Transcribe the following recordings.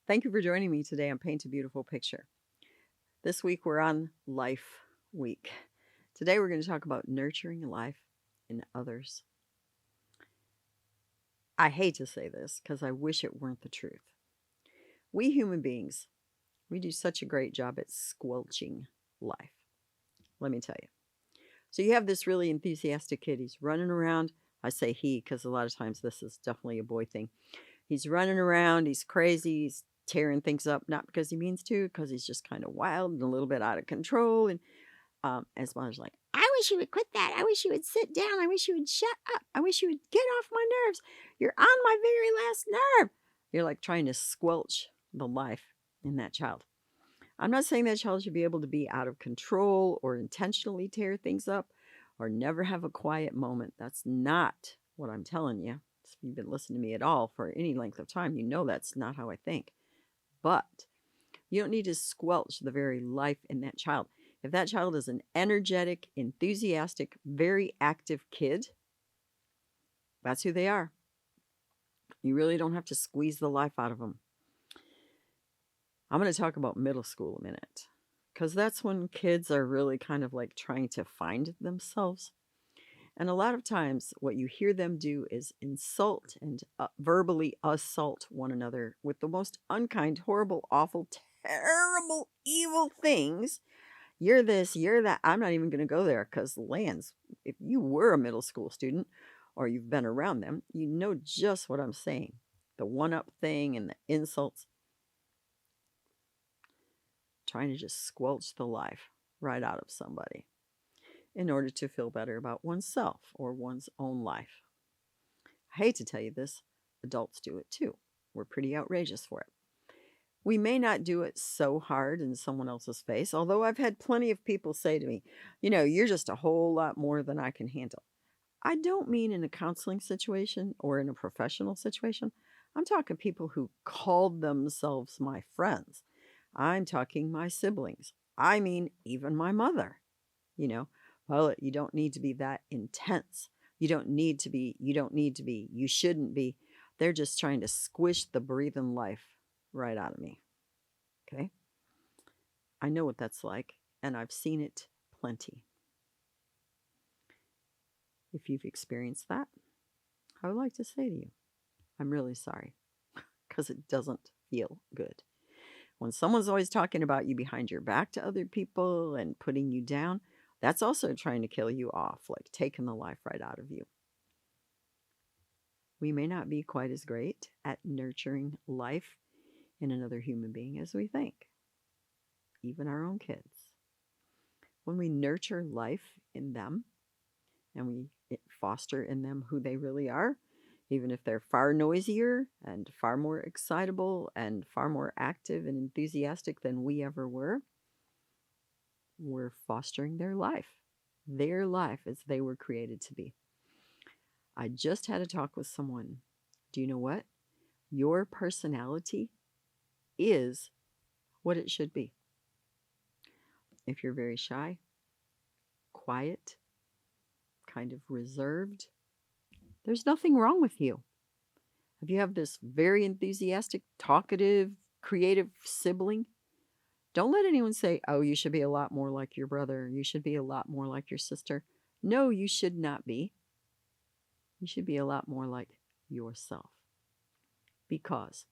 Thank you for joining me today on Paint a Beautiful Picture. This week we're on Life Week. Today we're going to talk about nurturing life in others. I hate to say this because I wish it weren't the truth. We human beings, we do such a great job at squelching life. Let me tell you. So you have this really enthusiastic kid. He's running around. I say he because a lot of times this is definitely a boy thing. He's running around. He's crazy. He's tearing things up, not because he means to, because he's just kind of wild and a little bit out of control. And as mother's like, I wish you would quit that. I wish you would sit down. I wish you would shut up. I wish you would get off my nerves. You're on my very last nerve. You're like trying to squelch the life in that child. I'm not saying that child should be able to be out of control or intentionally tear things up or never have a quiet moment. That's not what I'm telling you. If you've been listening to me at all for any length of time, you know that's not how I think. But you don't need to squelch the very life in that child. If that child is an energetic, enthusiastic, very active kid, that's who they are. You really don't have to squeeze the life out of them. I'm going to talk about middle school a minute because that's when kids are really kind of like trying to find themselves. And a lot of times, what you hear them do is insult and verbally assault one another with the most unkind, horrible, awful, terrible, evil things. You're this, you're that. I'm not even going to go there because, Lance, if you were a middle school student or you've been around them, you know just what I'm saying. The one up thing and the insults, trying to just squelch the life right out of somebody in order to feel better about oneself or one's own life. I hate to tell you this, adults do it too. We're pretty outrageous for it. We may not do it so hard in someone else's face, although I've had plenty of people say to me, you're just a whole lot more than I can handle. I don't mean in a counseling situation or in a professional situation. I'm talking people who called themselves my friends. I'm talking my siblings. I mean, even my mother. Well, you don't need to be that intense. You don't need to be. You shouldn't be. They're just trying to squish the breathing life right out of me. Okay? I know what that's like, and I've seen it plenty. If you've experienced that, I would like to say to you, I'm really sorry, because it doesn't feel good. When someone's always talking about you behind your back to other people and putting you down, that's also trying to kill you off, like taking the life right out of you. We may not be quite as great at nurturing life in another human being as we think, even our own kids. When we nurture life in them and we foster in them who they really are, even if they're far noisier and far more excitable and far more active and enthusiastic than we ever were, we're fostering their life as they were created to be. I just had a talk with someone. Do you know what? Your personality is what it should be. If you're very shy, quiet, kind of reserved, there's nothing wrong with you. If you have this very enthusiastic, talkative, creative sibling, don't let anyone say, oh, you should be a lot more like your brother. You should be a lot more like your sister. No, you should not be. You should be a lot more like yourself. Because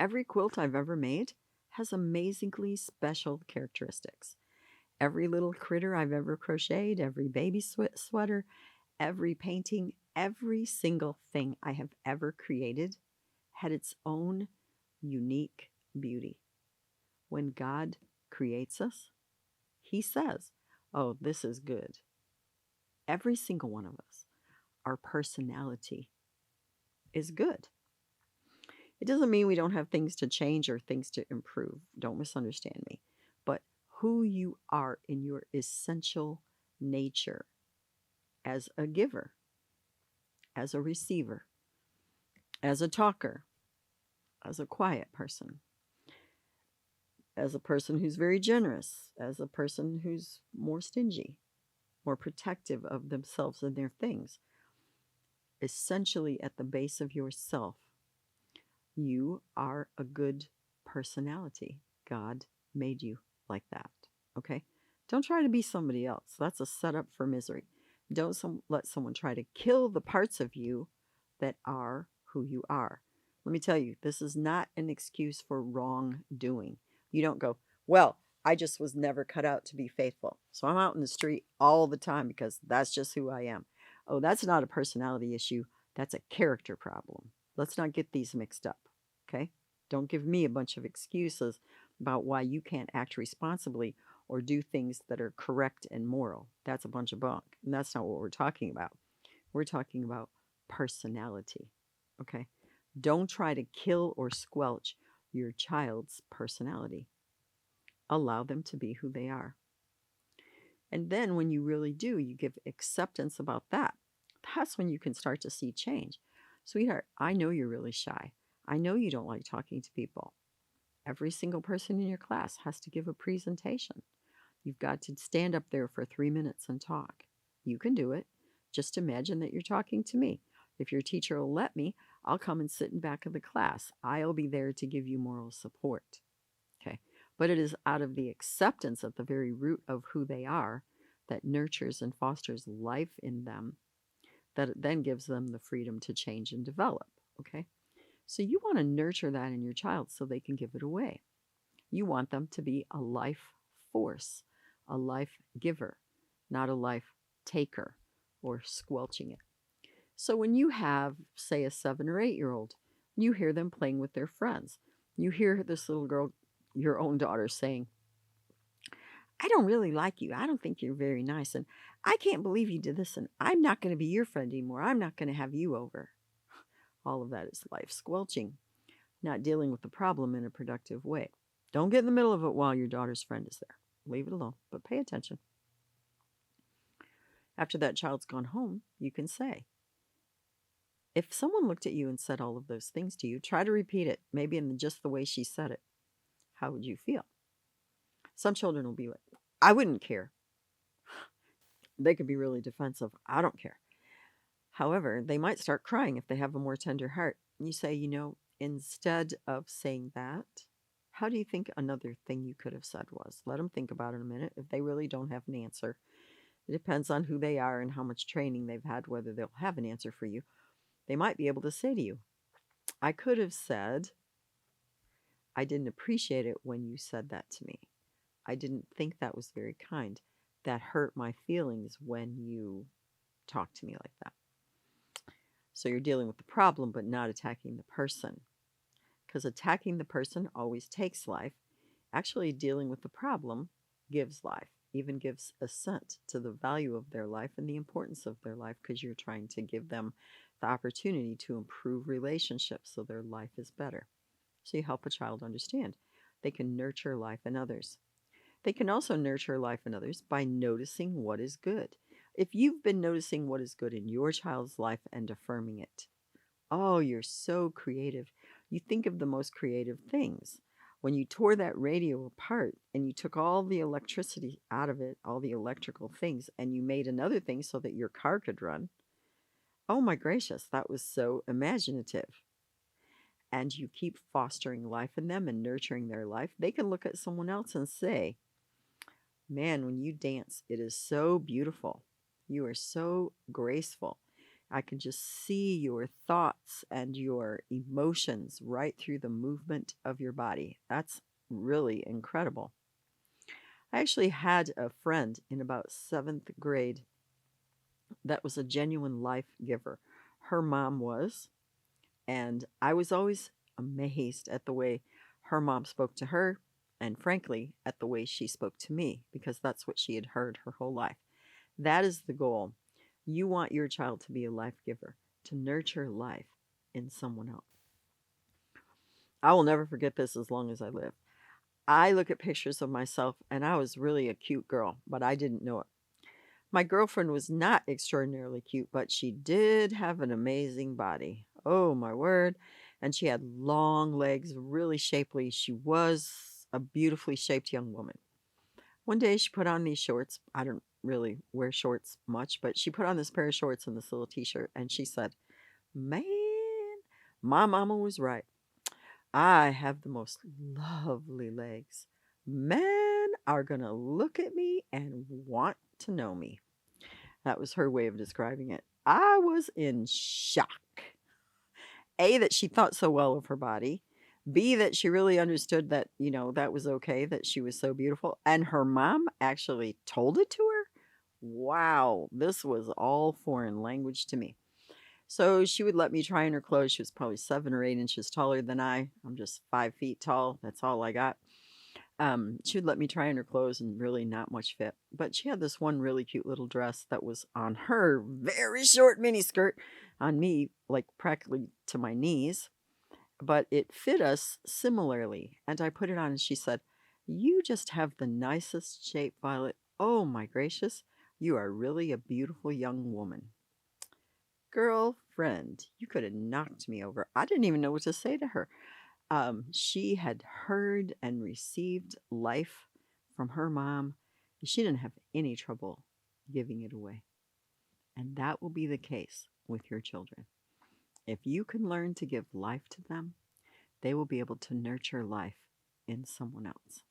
every quilt I've ever made has amazingly special characteristics. Every little critter I've ever crocheted, every baby sweater, every painting, every single thing I have ever created had its own unique beauty. When God creates us, He says, oh, this is good. Every single one of us, our personality is good. It doesn't mean we don't have things to change or things to improve. Don't misunderstand me. But who you are in your essential nature as a giver, as a receiver, as a talker, as a quiet person, as a person who's very generous, as a person who's more stingy, more protective of themselves and their things. Essentially, at the base of yourself, You are a good personality. God made you like that. Okay? Don't try to be somebody else. That's a setup for misery. Don't let someone try to kill the parts of you that are who you are. Let me tell you, this is not an excuse for wrongdoing. You don't go, well, I just was never cut out to be faithful. So I'm out in the street all the time because that's just who I am. Oh, that's not a personality issue. That's a character problem. Let's not get these mixed up. Okay? Don't give me a bunch of excuses about why you can't act responsibly or do things that are correct and moral. That's a bunch of bunk. And that's not what we're talking about. We're talking about personality. Okay? Don't try to kill or squelch your child's personality. Allow them to be who they are. And then when you really do, you give acceptance about that. That's when you can start to see change. Sweetheart, I know you're really shy. I know you don't like talking to people. Every single person in your class has to give a presentation. You've got to stand up there for 3 minutes and talk. You can do it. Just imagine that you're talking to me. If your teacher will let me, I'll come and sit in back of the class. I'll be there to give you moral support. Okay. But it is out of the acceptance at the very root of who they are that nurtures and fosters life in them, that it then gives them the freedom to change and develop. Okay. So you want to nurture that in your child so they can give it away. You want them to be a life force, a life giver, not a life taker or squelching it. So when you have, say, a 7 or 8-year-old, you hear them playing with their friends. You hear this little girl, your own daughter, saying, I don't really like you. I don't think you're very nice. And I can't believe you did this. And I'm not going to be your friend anymore. I'm not going to have you over. All of that is life squelching, not dealing with the problem in a productive way. Don't get in the middle of it while your daughter's friend is there. Leave it alone, but pay attention. After that child's gone home, you can say, if someone looked at you and said all of those things to you, try to repeat it, maybe in just the way she said it. How would you feel? Some children will be like, I wouldn't care. They could be really defensive. I don't care. However, they might start crying if they have a more tender heart. You say, instead of saying that, how do you think another thing you could have said was? Let them think about it a minute. If they really don't have an answer, it depends on who they are and how much training they've had, whether they'll have an answer for you. They might be able to say to you, I could have said, I didn't appreciate it when you said that to me. I didn't think that was very kind. That hurt my feelings when you talked to me like that. So you're dealing with the problem, but not attacking the person. Because attacking the person always takes life. Actually, dealing with the problem gives life, even gives assent to the value of their life and the importance of their life, because you're trying to give them the opportunity to improve relationships so their life is better. So you help a child understand they can nurture life in others. They can also nurture life in others by noticing what is good. If you've been noticing what is good in your child's life and affirming it, oh, you're so creative. You think of the most creative things. When you tore that radio apart and you took all the electricity out of it, all the electrical things, and you made another thing so that your car could run, oh my gracious, that was so imaginative. And you keep fostering life in them and nurturing their life, they can look at someone else and say, man, when you dance, it is so beautiful. You are so graceful. I can just see your thoughts and your emotions right through the movement of your body. That's really incredible. I actually had a friend in about 7th grade that was a genuine life giver. Her mom was, and I was always amazed at the way her mom spoke to her, and frankly, at the way she spoke to me, because that's what she had heard her whole life. That is the goal. You want your child to be a life giver, to nurture life in someone else. I will never forget this as long as I live. I look at pictures of myself, and I was really a cute girl, but I didn't know it. My girlfriend was not extraordinarily cute, but she did have an amazing body. Oh, my word. And she had long legs, really shapely. She was a beautifully shaped young woman. One day she put on these shorts. I don't really wear shorts much, but she put on this pair of shorts and this little t-shirt, and she said, man, my mama was right. I have the most lovely legs. Men are going to look at me and want to know me. That was her way of describing it. I was in shock. A, that she thought so well of her body. B, that she really understood that, that was okay, that she was so beautiful. And her mom actually told it to her. Wow, this was all foreign language to me. So she would let me try on her clothes. She was probably 7 or 8 inches taller than I. I'm just 5 feet tall. That's all I got. She would let me try on her clothes and really not much fit. But she had this one really cute little dress that was on her very short mini skirt, on me, like practically to my knees. But it fit us similarly. And I put it on and she said, "You just have the nicest shape, Violet. Oh my gracious. You are really a beautiful young woman." Girlfriend, you could have knocked me over. I didn't even know what to say to her. She had heard and received life from her mom. She didn't have any trouble giving it away. And that will be the case with your children. If you can learn to give life to them, they will be able to nurture life in someone else.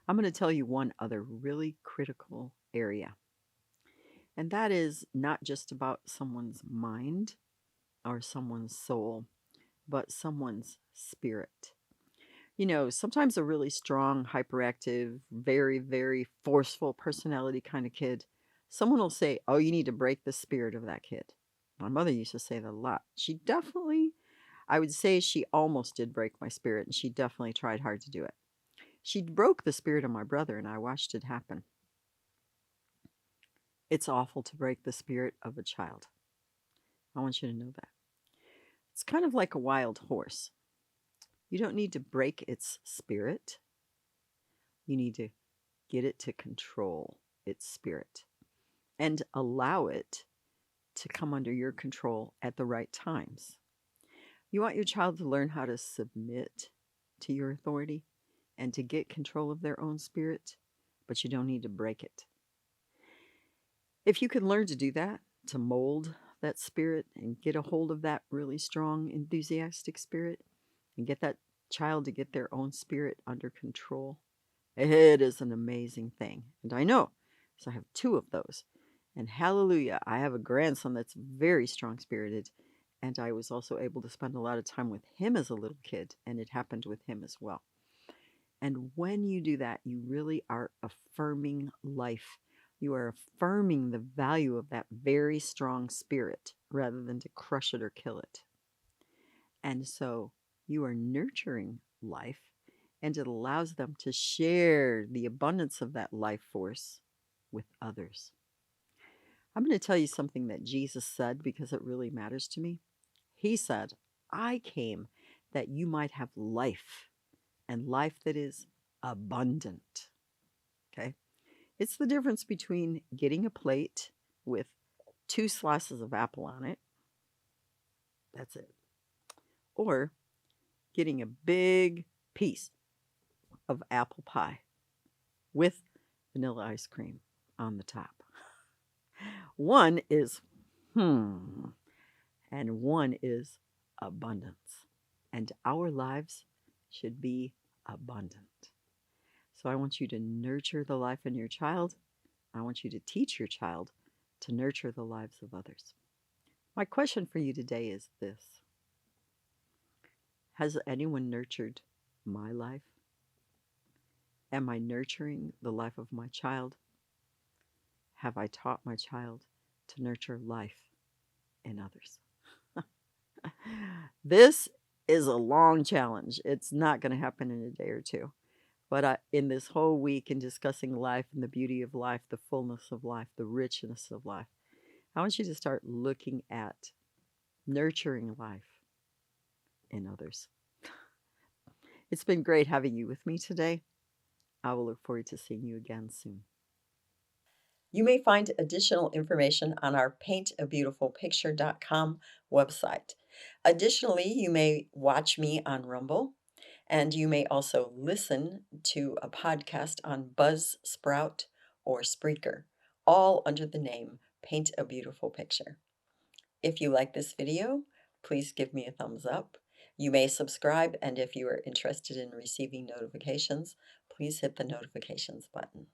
I'm going to tell you one other really critical area, and that is not just about someone's mind or someone's soul, but someone's spirit. Sometimes a really strong, hyperactive, very, very forceful personality kind of kid, someone will say, "Oh, you need to break the spirit of that kid." My mother used to say that a lot. I would say she almost did break my spirit, and she definitely tried hard to do it. She broke the spirit of my brother, and I watched it happen. It's awful to break the spirit of a child. I want you to know that. It's kind of like a wild horse. You don't need to break its spirit. You need to get it to control its spirit and allow it to come under your control at the right times. You want your child to learn how to submit to your authority and to get control of their own spirit, but you don't need to break it. If you can learn to do that, to mold that spirit and get a hold of that really strong, enthusiastic spirit, and get that child to get their own spirit under control, it is an amazing thing. And I know, so I have two of those. And hallelujah, I have a grandson that's very strong spirited. And I was also able to spend a lot of time with him as a little kid, and it happened with him as well. And when you do that, you really are affirming life. You are affirming the value of that very strong spirit rather than to crush it or kill it. And so you are nurturing life, and it allows them to share the abundance of that life force with others. I'm going to tell you something that Jesus said because it really matters to me. He said, "I came that you might have life, and life that is abundant." Okay? It's the difference between getting a plate with 2 slices of apple on it. That's it. Or getting a big piece of apple pie with vanilla ice cream on the top. One is and one is abundance. And our lives should be abundant. So I want you to nurture the life in your child. I want you to teach your child to nurture the lives of others. My question for you today is this: has anyone nurtured my life? Am I nurturing the life of my child? Have I taught my child to nurture life in others? This is a long challenge. It's not going to happen in a day or two. But in this whole week, in discussing life and the beauty of life, the fullness of life, the richness of life, I want you to start looking at nurturing life in others. It's been great having you with me today. I will look forward to seeing you again soon. You may find additional information on our paintabeautifulpicture.com website. Additionally, you may watch me on Rumble, and you may also listen to a podcast on Buzzsprout or Spreaker, all under the name Paint a Beautiful Picture. If you like this video, please give me a thumbs up. You may subscribe, and if you are interested in receiving notifications, please hit the notifications button.